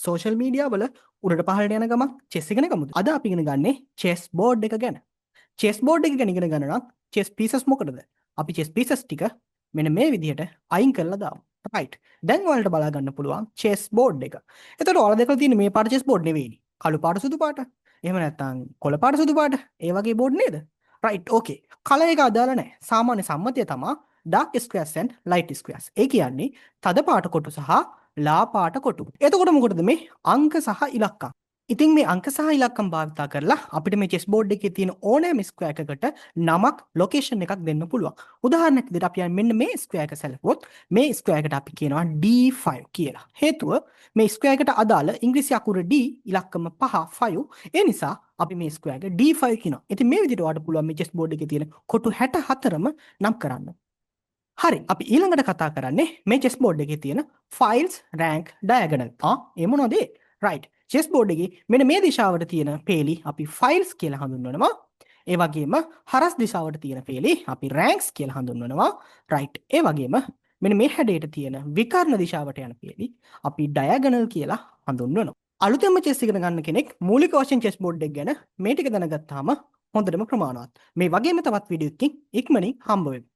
Social media වල උඩට පහළට යන ගමන් චෙස් ඉගෙන ගමුද? අද අපි ඉගෙන ගන්නේ චෙස් බෝඩ් එක ගැන. චෙස් බෝඩ් එක ගැන ඉගෙන ගන්න නම් චෙස් පීසස් මොකටද? අපි චෙස් පීසස් ටික මෙන්න මේ විදිහට අයින් කරලා දාමු. right. දැන් ඔයාලට බලා ගන්න පුළුවන් චෙස් බෝඩ් එක. එතකොට ඔයාලා දැකලා තියෙන මේ පාට චෙස් බෝඩ් නෙවෙයි. කළු පාට සුදු පාට. එහෙම නැත්නම් කොළ පාට සුදු පාට. ඒ වගේ බෝඩ් නේද? right. okay. කලර් එක අදාළ නැහැ. සාමාන්‍ය සම්මතය තමයි dark squares and light squares. ඒ කියන්නේ තද පාට කොටු සහ ලා පාට කොටු. එතකොට මොකටද මේ අංක සහ ඉලක්කම්? ඉතින් මේ අංක සහ ඉලක්කම් භාවිතා කරලා අපිට මේ chess board එකේ තියෙන ඕනෑම square එකකට නමක් location එකක් දෙන්න පුළුවන්. උදාහරණයක් විදිහට අපි මෙන්න මේ square එක සැලකුවොත් මේ square එකට අපි කියනවා D5 කියලා. හේතුව මේ square එකට අදාළ ඉංග්‍රීසි අකුර D ඉලක්කම 5 5. ඒ නිසා අපි මේ square එක D5 කියනවා. ඉතින් මේ විදිහට ඔයාලට පුළුවන් මේ chess board එකේ තියෙන කොටු 64ම නම් කරන්න. හරි අපි ඊළඟට කතා කරන්නේ මේ chess board එකේ තියෙන files rank diagonal. ඒ මොනවද? right. chess board එකේ මෙන්න මේ දිශාවට තියෙන පේලි අපි files කියලා හඳුන්වනවා. ඒ වගේම හරස් දිශාවට තියෙන පේලි අපි ranks කියලා හඳුන්වනවා. right. ඒ වගේම මෙන්න මේ හැඩයට තියෙන විකර්ණ දිශාවට යන පේලි අපි diagonal කියලා හඳුන්වනවා. අලුතෙන්ම chess ඉගෙන ගන්න කෙනෙක් මූලික වශයෙන් chess board එක ගැන මේ ටික දැනගත්තාම හොඳටම ප්‍රමාණවත්. මේ වගේම තවත් වීඩියෝ එකකින් ඉක්මනින් හම්බ වෙමු.